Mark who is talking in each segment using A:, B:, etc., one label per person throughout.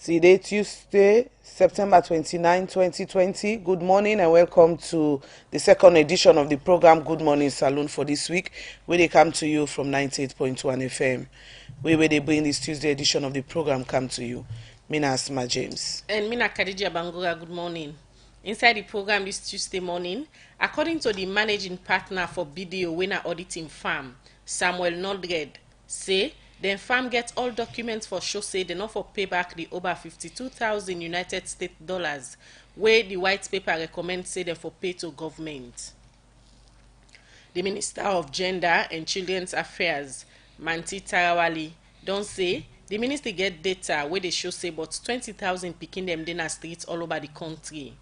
A: Today, Tuesday, September 29, 2020. Good morning and welcome to the second edition of the program Good Morning Saloon for this week, where they come to you from 98.1 FM. Where they bring this Tuesday edition of the program come to you. Mina Asma James.
B: And Mina Khadija Bangura, good morning. Inside the program this Tuesday morning, according to the managing partner for BDO Winner Auditing Farm, Samuel Nordred, say the farm gets all documents for show say they not for pay back the over 52,000 United States dollars where the white paper recommends say they for pay to government. The Minister of Gender and Children's Affairs, Manti Tarawali, don't say the ministry get data where they show say about 20,000 picking them dinner streets all over the country.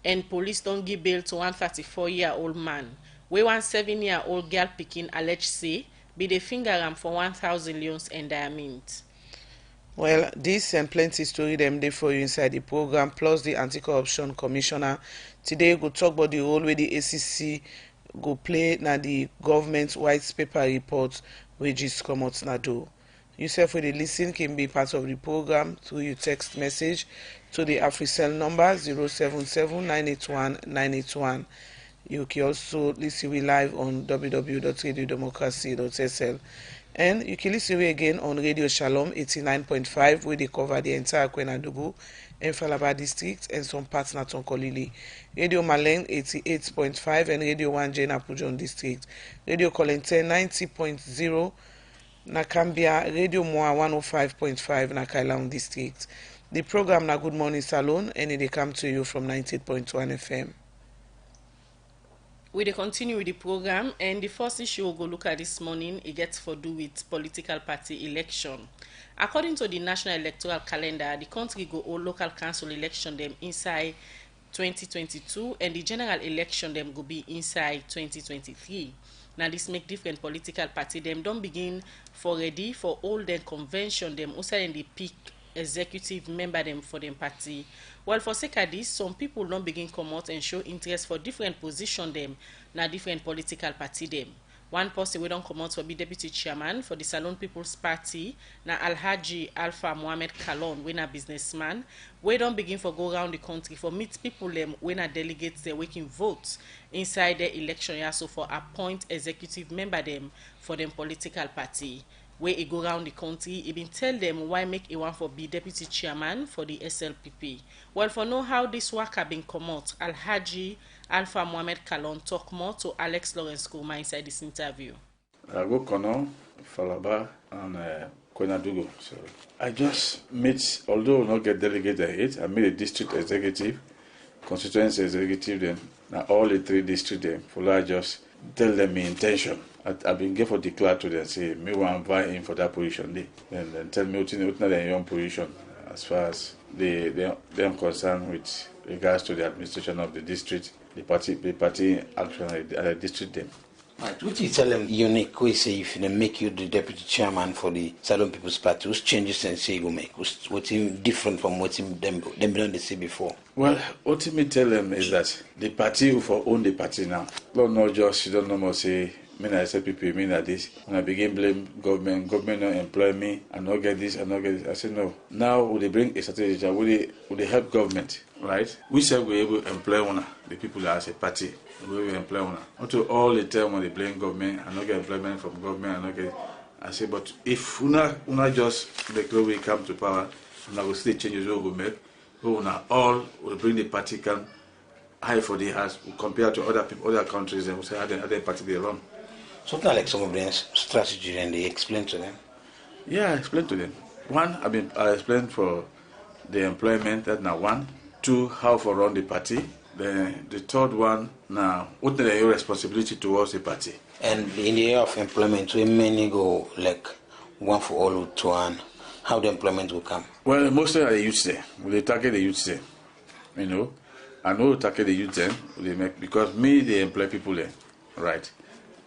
B: And police don't give bail to one 34-year-old man, where one 7-year-old girl picking alleged say be the finger ram for 1,000 leons and diamond.
A: Well, this and plenty story them there for you inside the program, plus the Anti-Corruption Commissioner. Today we'll talk about the role where the ACC go play na the government white paper report which is come out na do. Yourself with the listen can be part of the program through your text message to the AfriCell number 077-981-981. You can also listen we live on www.radiodemocracy.sl. And you can listen again on Radio Shalom 89.5 where they cover the entire Kwenadugu and Falaba district and some parts na Tonkolili. Radio Maleng 88.5 and Radio 1 Jena Pujon district. Radio Kolente 90.0 na Cambia, Radio Moa 105.5 na Kailaun district. The program na Good Morning Salon and it come to you from 98.1 FM.
B: We continue with the program, and the first issue we'll go look at this morning, it gets to do with political party election. According to the National Electoral Calendar, the country go all local council election them inside 2022, and the general election them go be inside 2023. Now this make different political party them don't begin for ready for all the convention them also in the peak executive member them for them party. Well, for sake of this, some people don't begin come out and show interest for different position them, na different political party them. One person we don't come out for be deputy chairman for the Salon People's Party, na Alhaji Alpha Mohammed Kalon, we na businessman. We don't begin for go around the country for meet people them when a delegates they waking votes inside the election yeah, so for appoint executive member them for them political party. Where he go around the country, he been tell them why make a one for be deputy chairman for the SLPP. Well, for know how this work have been come out, Alhaji Alpha Mohammed Kalon talk more to Alex Lawrence Kuma inside this interview.
C: I go Kono, Falaba, and Kwenadugu. So I just meet, although not get delegated yet, I made a district executive, constituency executive, then now all the three districts them. For I just tell them my intention. I've been careful declare to them, say, me want to invite in for that position. Then tell me what's in the young position as far as they are concerned with regards to the administration of the district, the party action at the district them.
D: Right. What you tell them unique we say if they make you the deputy chairman for the Salon People's Party, what changes and say you make? What's different from what them done they say before?
C: Well, what me tell them is that the party who for own the party now. Don't know just you don't know more say me na SLPP, me na this. When I begin blame government don't employ me, I not get this, I not get this. I said no. Now will they bring a strategy? Will they help government, right? We said we able to employ one the people that as a party. We will employ one. Until all the time when they blame government, I not get employment from government, I not get. I say, but if una just declare we come to power, una will still changes we will make. We una all will bring the party can high for the house compared to other people, other countries, and we say other party they run.
D: Something like some of their strategy and they explain to them.
C: Yeah, I explained to them. One, I explained for the employment, that now one. Two, how for run the party. The third one, now, what are your responsibility towards the party?
D: And in the area of employment, we many go like one for all to one. How the employment will come?
C: Well, mostly are the youths there. They target the youths there. You know, I know target the youths there. They make because they employ people there, right?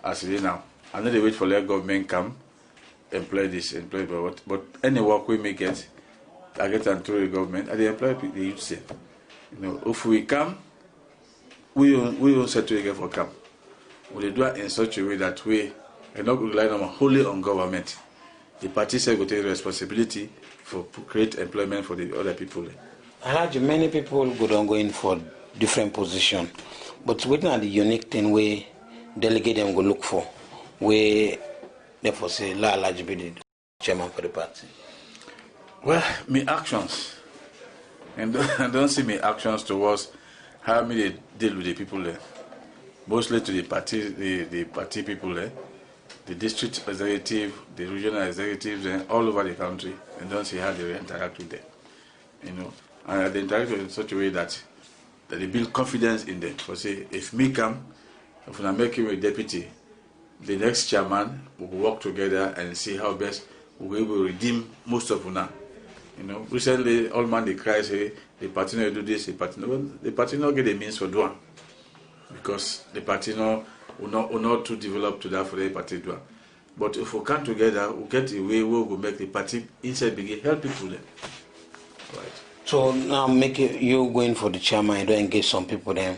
C: As it is now, I know they wait for their government come, employ this, employ but any work we may get, I get and through the government, and they employ the youths there. You know, if we come, we don't set to again for come. We do it in such a way that we are not relying wholly on government. the party said will take responsibility for create employment for the other people.
D: Alhaji, many people go on going for different position, but what are the unique thing where delegate them go look for, where therefore say La Alhaji be the chairman for the party?
C: Well, me actions, and I don't see me actions towards how me they deal with the people there. Mostly to the party people there, the district executive, the regional executives, and all over the country, and don't see how they interact with them. You know, and they interact in such a way that they build confidence in them. For say, if me come, if I make him a deputy, the next chairman will work together and see how best we will redeem most of Una. You know, recently all man they cry say the party no do this, the party no get the means for doing, because the party no will not too developed to that for the party do. But if we come together, we get a way where we make the party inside begin help people then. Right.
D: So now make you going for the chairman, you don't engage some people then.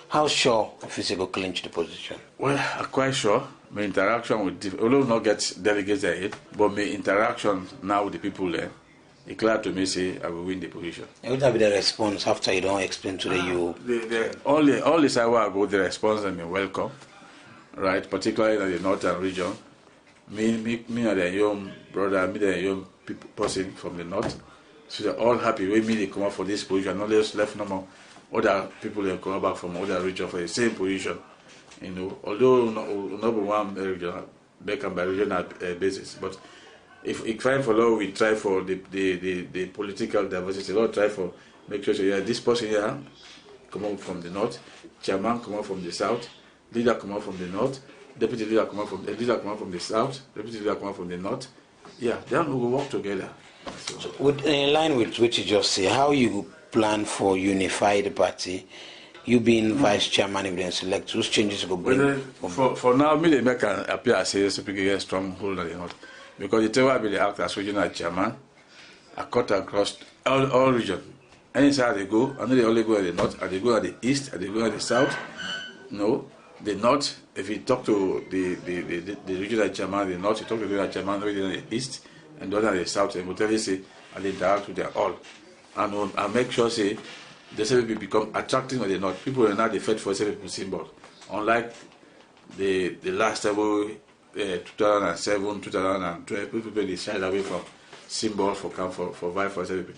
D: How sure if you go clinch the position?
C: Well, I'm quite sure. My interaction with although not get delegates ahead, but my interaction now with the people there, it's clear to me say I will win the position.
D: And what will be the response after you don't explain to you?
C: All the side where I go, the response and me welcome, right? Particularly in the northern region. Me and the young brother, me the young person from the north. So they're all happy with me. They come up for this position. Not just left no more. Other people they come back from other region for the same position. You know, although number one region, they come by regional basis, but if trying for law, we try for the political diversity. Law try for make sure yeah, this person here come out from the north, chairman come out from the south, leader come out from the north, deputy leader come out from the south, deputy leader come out from the north. Yeah, then we will work together.
D: So, in line with what you just say, how you plan for unify the party? You being vice chairman, if they select, whose changes go bring?
C: For now, me they make an appear as a SLPP stronghold in the north, because the Tewa be the act as regional chairman. I cut across all region. Any side they go, I know they only go at the north, and they go at the east, and they go at the south. No, the north. If you talk to the regional chairman, the north, you talk to the regional chairman, the east, and the other at the south, and will tell you say, and they interact with them all, and I make sure say. The SLPP become attractive or they not. People are not the fight for SLPP symbol. Unlike the last time, 2007, 2012, people they shied away from symbol for vie for SLPP.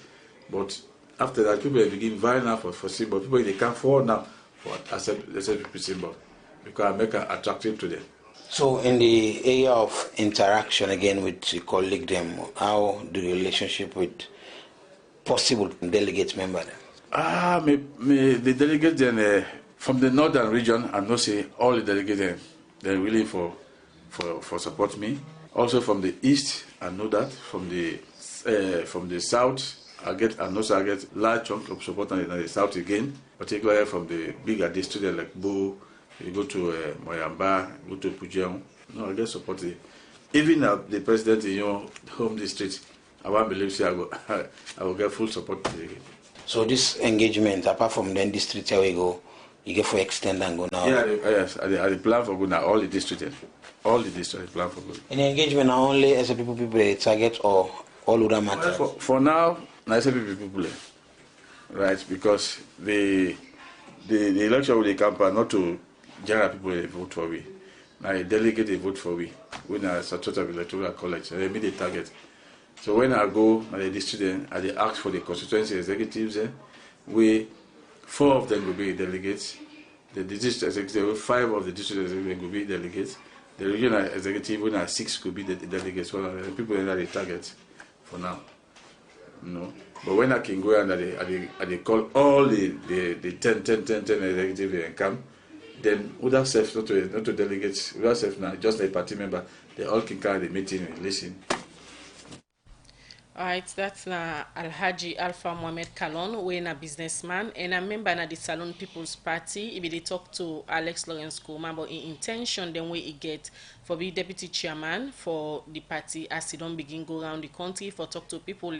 C: But after that, people begin vying now for symbol. People they come forward now for accept the SLPP symbol because I make it attractive to them.
D: So in the area of interaction again with your colleague them, how do the relationship with possible delegate member them?
C: The delegates then from the northern region, I know say all the delegates they're willing for support me. Also from the east, I know that from the south, I get large chunk of support in the south again, particularly from the bigger districts like Bo. You go to Moyamba, go to Pujeong. No, I get support. Even the president in your home district, I won't believe say I will get full support again.
D: So this engagement, apart from the district where we go, you get for extend and go now?
C: Yeah, yes, I plan for good now, all the districts plan for good.
D: Any engagement not only SLPP people they target or all other matters?
C: For now, SLPP people, right, because the election with the campaign not to general people they vote for we. Now a delegate they vote for we. When I sort of electoral college, they meet the target. So when I go at the district, I ask for the constituency executives. We 4 of them will be delegates. The district executive, 5 of the district executives will be delegates. The regional executive, when 6 could be the delegates. Well, the people that they target for now. No, but when I can go and I call all the 10 executives and come, then without self not to delegates, without self now just a party member, they all can carry the meeting and listen.
B: Alright, that's Alhaji Alpha Mohamed Kalon, we a businessman and a member of the Salon People's Party. If they talk to Alex Lawrence Kuma about in intention, then we get for be deputy chairman for the party as he don't begin go around the country for talk to people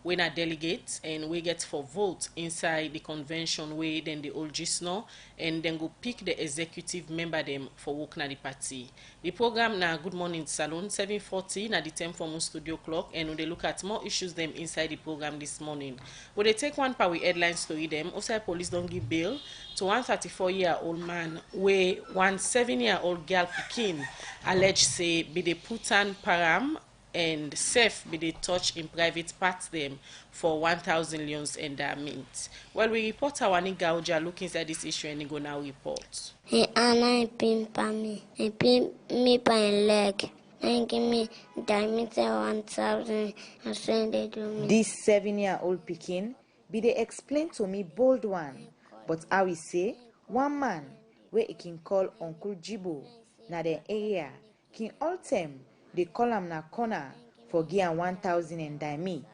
B: we na delegates and we get for vote inside the convention wey then the old gisno and then go pick the executive member them for work na the party. The program na Good Morning Salon 7:40 na the 10 from studio clock, and we dey look at more issues them inside the program this morning. We dey take one part with headline story them. Outside police don't give bail to one 34-year-old man wey one 7-year-old girl pikin allege say be dey put an param and safe be they touch in private parts them for 1,000 leons endowment. Well, we report our nigga Oja look inside this issue and he go now report.
E: He Anna pin pa me. He pin me by leg. And give me diameter 1,000 and send they do me.
F: This 7-year-old Pekin be they explain to me bold one, but I will say one man where he can call Uncle Jibo na the area can all them. They call him na corner for gear 1,000 and diamond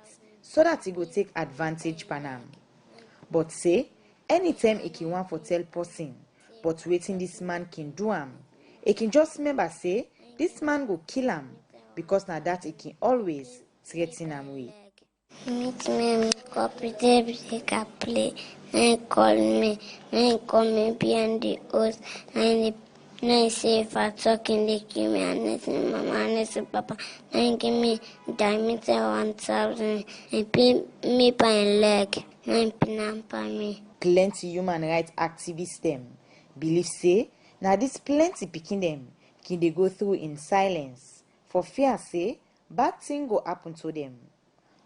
F: so that he go take advantage panam. But say, anytime he can want for tell person, but waiting this man can do him, he can just remember say, this man go kill him, because na that he can always threaten him with.
E: Meet me and copy the play. And call me behind the house and now say if I talking they give me and mama and papa now give me diameter 1,000 and pin me by leg and pin by me.
F: Plenty human rights activists them believe say now this plenty picking them can they go through in silence for fear say bad thing go happen to them.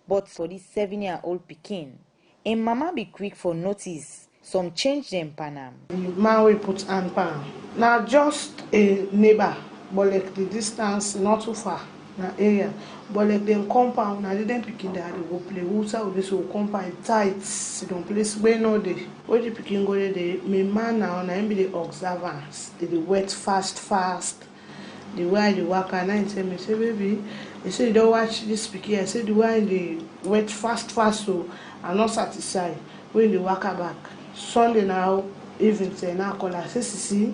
F: But for this 7-year-old Pekin, and mama be quick for notice some change them panam.
A: The man we put on pan. Now just a neighbor, but like the distance not too far, na area. But like them compound, now they didn't pick it there. They go play. Who's out this will compound tight. They don't place where no day. What the picking go there? Me man now, na him be the observance. They wet fast. The way they work and I tell me say baby, they say you don't watch this picking. I say the way they wet fast so I'm not satisfied. When they walk back. Sunday now, even say now call her say see,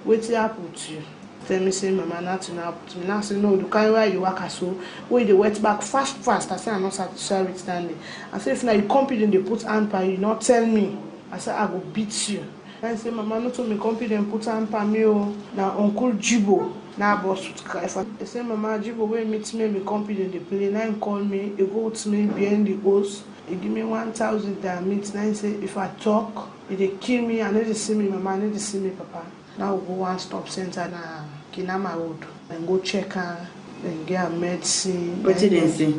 A: wait happen to you. Tell me say mama nothing happen to me. Now say no, the kind where you walk so when they wet back fast. I say I'm not satisfied with standing. I say if now you confident they put hand pa you not tell me. I say I go beat you. I say mama not to me confident put hand pa me oh. Now Uncle Jibo now boss would cry for. They say mama Jibo when meet me confident they play. Now call me, he go to me behind the house. He give me 1,000 diamonds. Now he say if I talk, if they kill me, I need to see me, mama, I need to see me, papa. Now we go one stop center na Kinama Road and go check her and get a medicine.
G: What did they say?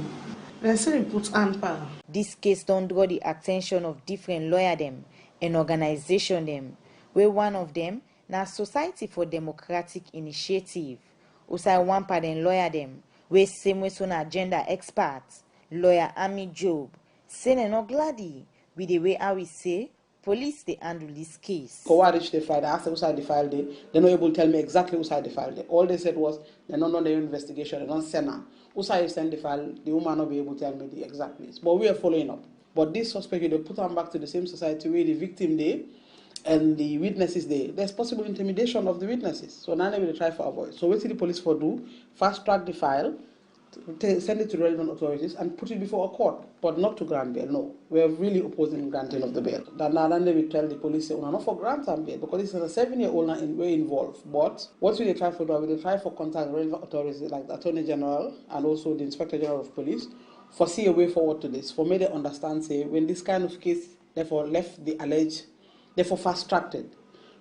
A: They say he put handpan.
F: This case don't draw the attention of different lawyer them and organization them, where one of them na Society for Democratic Initiative. Usai one part and lawyer them, where same way son agenda experts, lawyer Ami Job, saying no glady with the way how we say police they handle this case.
H: Go reach the file, I asked them who side the file they're not able to tell me exactly who side the file. All they said was they're not on the investigation, they don't send them. Who side send the file, the woman not be able to tell me the exact place. But we are following up. But this suspect, they put them back to the same society where the victim there and the witnesses there. There's possible intimidation of the witnesses. So now they will try for avoid. So what did the police for do? Fast track the file, send it to relevant authorities and put it before a court, but not to grant bail. No, we are really opposing granting of the bail. Then they will tell the police, "Oh, not for grant and bail because this is a 7-year-old and we're involved." But what will they try for? Will they try for contact relevant authorities like the Attorney General and also the Inspector General of Police for see a way forward to this? For me, they understand say when this kind of case therefore left the alleged, therefore fast tracked it.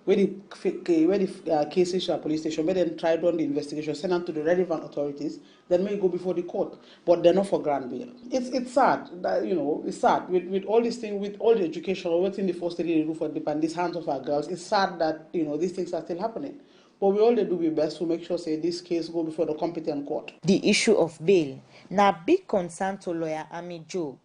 H: Where the case issue at police station, where then try on the investigation, send them to the relevant authorities, then may go before the court. But they're not for grant bail. It's sad that it's sad with all these things, with all the education, what's in the first study they do for the these hands of our girls. It's sad that these things are still happening. But we all do our best to make sure say this case go before the competent court.
F: The issue of bail now big concern to lawyer Ami Job,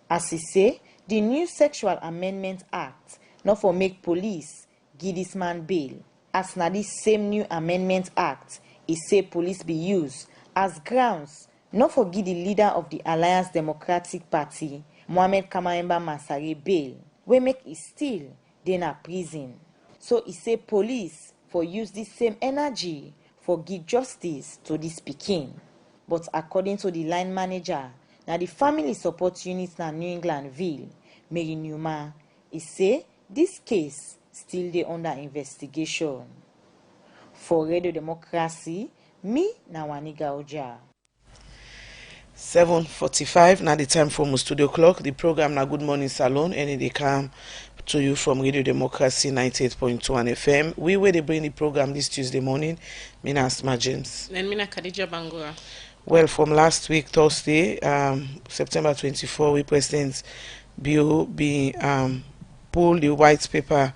F: as he say the new Sexual Amendment Act not for make police give this man bail, as na this same new Amendment Act, it say police be used as grounds not for give the leader of the Alliance Democratic Party, Mohamed Kamaemba Masare, bail, we make it still then a prison. So it say police for use this same energy for give justice to this Pekin. But according to the line manager, na the Family Support Unit na New Englandville, Mary Newman, e say dis case still dey under investigation. For Radio Democracy, me na Waniga Oja.
A: 7:45 na the time for my studio clock. The program na Good Morning Salon, and it dey come to you from Radio Democracy 98.1 FM. We where they bring the program this Tuesday morning. Mina Asma James.
B: And Mina Khadija Bangura.
A: Well, from last week, Thursday, September 24, we President Bill pull the white paper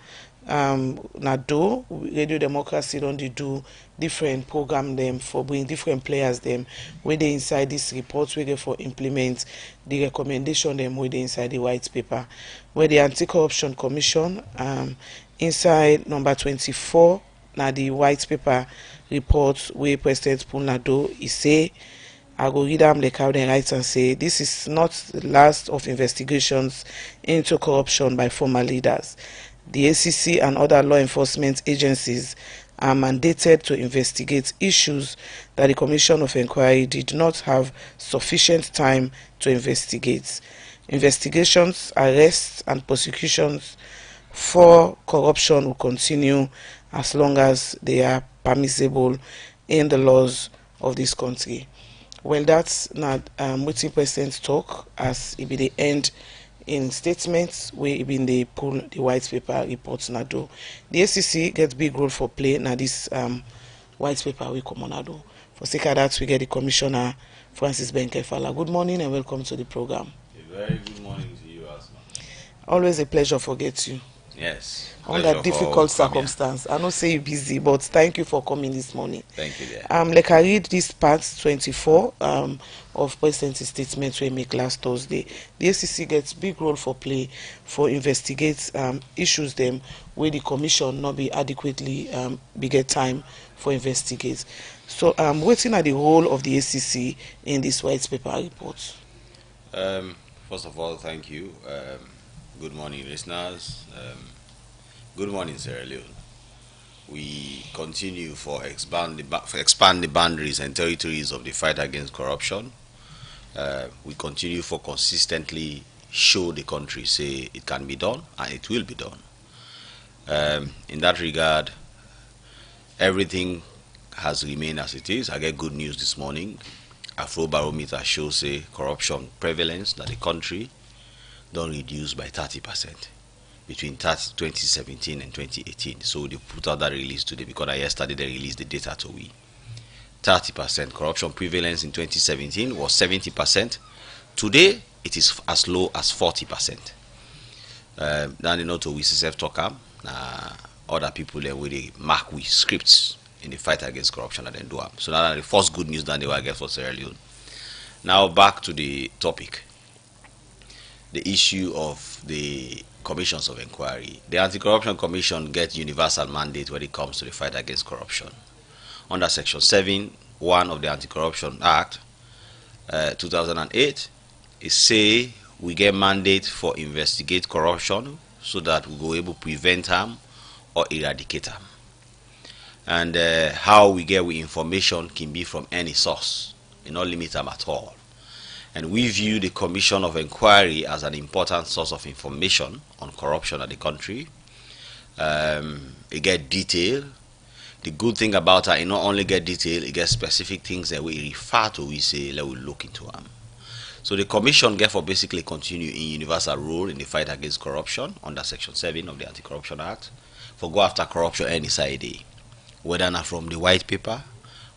A: do Radio Democracy don't do different program them for bring different players them where they inside this report where they for implement the recommendation them where they inside the white paper where the Anti-Corruption Commission inside number 24 now the white paper report where President Punlado is say I go read them like how they write and say this is not the last of investigations into corruption by former leaders. The ACC and other law enforcement agencies are mandated to investigate issues that the Commission of Inquiry did not have sufficient time to investigate. Investigations, arrests, and prosecutions for corruption will continue as long as they are permissible in the laws of this country. Well, that's not what President talk as it be the end in statements where even they pull the white paper reports now do. The ACC gets big role for play now this white paper we come on do. For sake of that, we get the Commissioner Francis Benkefala. Good morning and welcome to the program.
G: A very good morning to you, Asma.
A: Always a pleasure to get you.
G: Yes.
A: Under difficult circumstance. I know say you're busy, but thank you for coming this morning.
G: Thank you, dear.
A: Like I read this part 24 of President's statement we make last Thursday. The ACC gets big role for play for investigate issues them where the commission not be adequately bigger time for investigate. So waiting at the role of the ACC in this white paper report.
G: First of all, thank you. Good morning, listeners. Good morning, Sierra Leone. We continue for expand the boundaries and territories of the fight against corruption. We continue for consistently show the country say it can be done and it will be done. In that regard, everything has remained as it is. I get good news this morning. Afrobarometer shows say corruption prevalence in the country don't reduce by 30% between 2017 and 2018. So they put out that release today because yesterday they released the data to we. 30% corruption prevalence in 2017 was 70%. Today it is as low as 40%. Now you know to we self talk other people there with the mark with scripts in the fight against corruption and then do them. So that's the first good news that they will get for Sierra Leone. Now back to the topic. The issue of the commissions of inquiry. The Anti-Corruption Commission gets universal mandate when it comes to the fight against corruption. Under Section 7(1) of the Anti-Corruption Act 2008, it say we get mandate for investigate corruption so that we go able to prevent harm or eradicate harm. And how we get information can be from any source, not limit them at all. And we view the Commission of Inquiry as an important source of information on corruption in the country. It get detail. The good thing about it not only get detail, it gets specific things that we refer to, we say, let we look into them. So the Commission therefore basically continue in universal role in the fight against corruption under Section 7 of the Anti-Corruption Act for go after corruption any side day. Whether not from the white paper,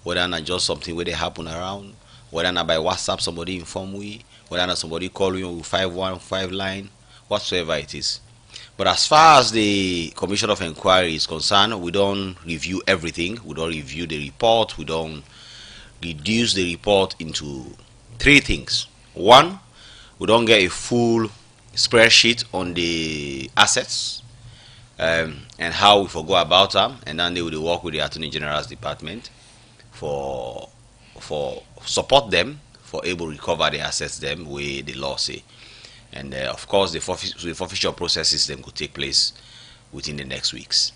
G: whether not just something where they happen around, whether not by WhatsApp somebody inform we, whether not somebody call you with 515 line, whatsoever it is. But as far as the Commission of Inquiry is concerned, we don't review everything. We don't review the report. We don't reduce the report into three things. One, we don't get a full spreadsheet on the assets and how we go about them, and then they will work with the Attorney General's department for support them for able to recover the assets them where the law say. And of course the forfeiture processes them could take place within the next weeks.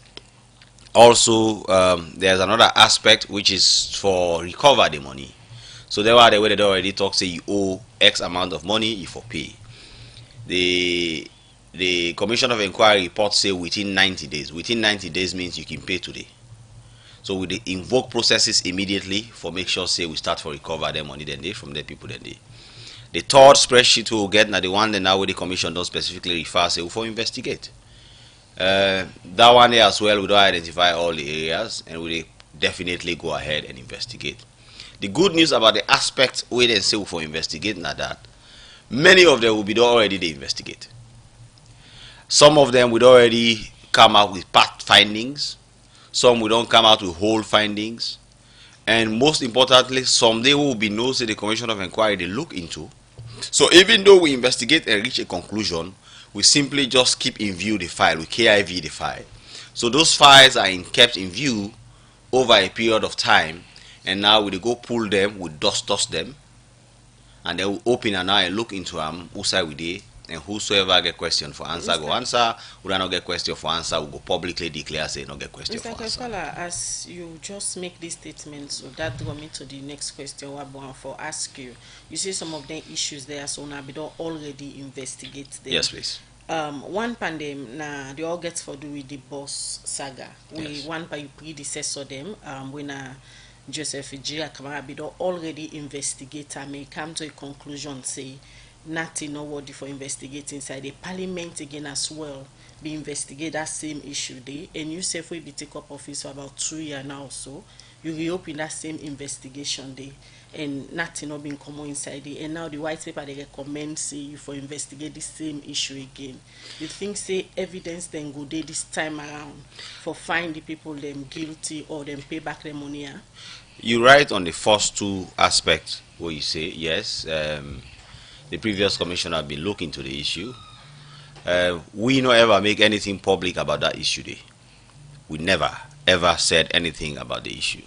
G: Also there's another aspect which is for recover the money. So there are the way they already talk, say you owe X amount of money, you for pay. The Commission of Inquiry report say within 90 days. Within 90 days means you can pay today. So we invoke processes immediately for make sure say we start for recover them money then they from the people then they. The third spreadsheet we will get now the one that now the commission don't specifically refer say for investigate. That one there as well we don't identify all the areas and we definitely go ahead and investigate. The good news about the aspect we then say for investigate now that many of them will be already they investigate. Some of them would already come out with part findings. Some will don't come out with whole findings. And most importantly, some they will be known to the Commission of Inquiry they look into. So even though we investigate and reach a conclusion, we simply just keep in view the file, we KIV the file. So those files are kept in view over a period of time, and now we go pull them, we dust them, and then we open and now look into them, who side we dey, and whosoever get question for answer go answer, who not get question for answer, we go publicly declare say not get question for answer.
B: Mr. Kefala, as you just make this statement, so that draw me to the next question what I want for ask you. You see some of the issues there, so now we don't already investigate them.
G: Yes, please.
B: One pandemic na they all get for do with the boss saga. We
G: Yes.
B: one by you predecessor them when Joseph J. Kamara don't already investigate and may come to a conclusion say nothing no worthy for investigating inside the parliament again as well be investigate that same issue day and you say we be take up office for about 2 years now, so you reopen that same investigation day and nothing not been common inside it, and now the white paper they recommend say you for investigate the same issue again. You think say evidence then go day this time around for find the people them guilty or them pay back their money?
G: You write on the first two aspects where you say yes, the previous commissioner have been looking to the issue. We not ever make anything public about that issue day. We never ever said anything about the issue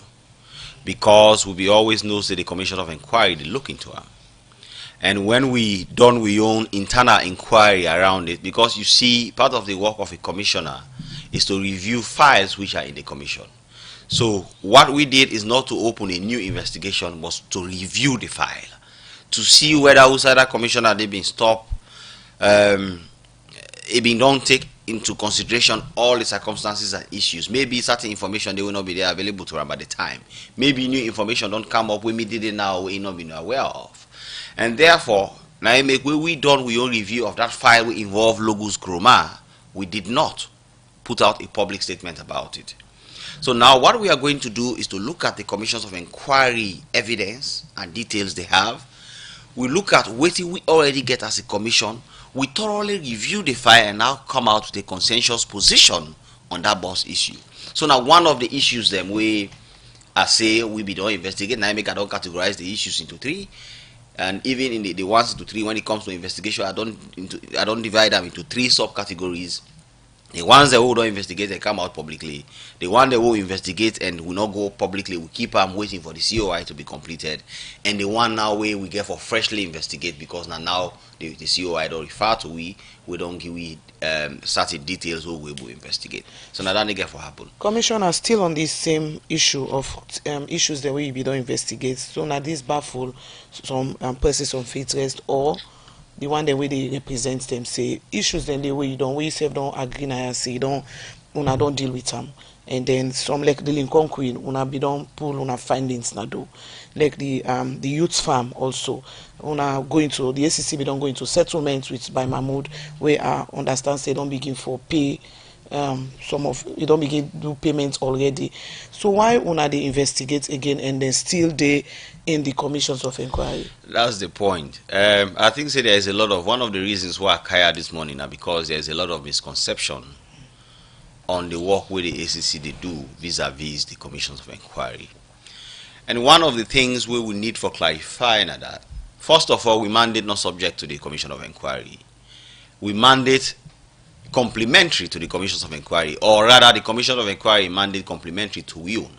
G: because we always know that the Commission of Inquiry they look into them. And when we done we own internal inquiry around it, because you see part of the work of a commissioner is to review files which are in the commission. So what we did is not to open a new investigation, but to review the file to see whether outside that commissioner they been stopped, it been don't take into consideration all the circumstances and issues. Maybe certain information they will not be there available to them at the time. Maybe new information don't come up we did it now we not been aware of. And therefore, now make we done we own review of that file we involve Logos Chroma, we did not put out a public statement about it. So now what we are going to do is to look at the commissions of inquiry evidence and details they have. We look at what we already get as a commission. We thoroughly review the file and now come out with a consensus position on that boss issue. So now one of the issues them we I say we be don't investigate. Now I don't categorize the issues into three. And even in the ones into three, when it comes to investigation, I don't divide them into three subcategories. The ones that will not investigate, they come out publicly. The one that will investigate and will not go publicly, we keep them waiting for the COI to be completed. And the one now where we get for freshly investigate, because now the COI don't refer to we don't give we certain details where we will investigate. So now that they get for happen.
A: Commissioner, still on this same issue of issues the way we don't investigate. So now this baffle some persons on faith rest, or the one the way they represent them say issues then the way you don't we self don't agree and say you don't una don't deal with them, and then some like the Lincoln Queen una be don't pull una findings na do like the youth farm also una going to the ACC be don't go into settlement with by Mahmoud where I understand say don't begin for pay some of you don't begin do payments already. So why una they investigate again and then still they in the commissions of inquiry?
G: That's the point. I think say there is a lot of one of the reasons why I hired this morning now, because there is a lot of misconception on the work with the ACC they do vis-a-vis the commissions of inquiry. And one of the things we will need for clarifying that, first of all, we mandate not subject to the commission of inquiry. We mandate complementary to the commissions of inquiry, or rather the commission of inquiry mandate complementary to we own.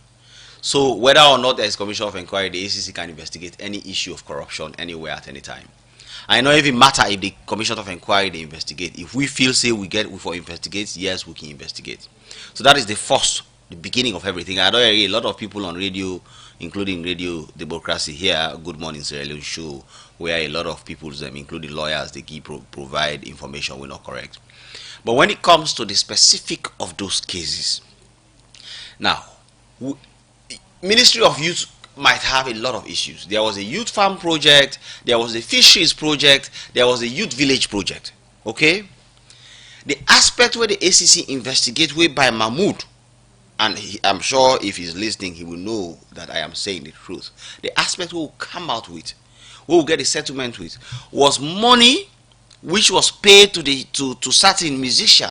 G: So whether or not there is commission of inquiry, the ACC can investigate any issue of corruption anywhere at any time. I know even matter if the commission of inquiry they investigate. If we feel say we for investigate, yes, we can investigate. So that is the first the beginning of everything. I know a lot of people on radio, including Radio Democracy here, Good Morning Sierra Leone show, where a lot of people, including lawyers, they provide information we're not correct. But when it comes to the specific of those cases, now, Ministry of Youth might have a lot of issues. There was a youth farm project, there was a fisheries project, there was a youth village project. Okay? The aspect where the ACC investigate way by Mahmoud, and I'm sure if he's listening, he will know that I am saying the truth. The aspect we will come out with, we will get a settlement with, was money which was paid to certain musicians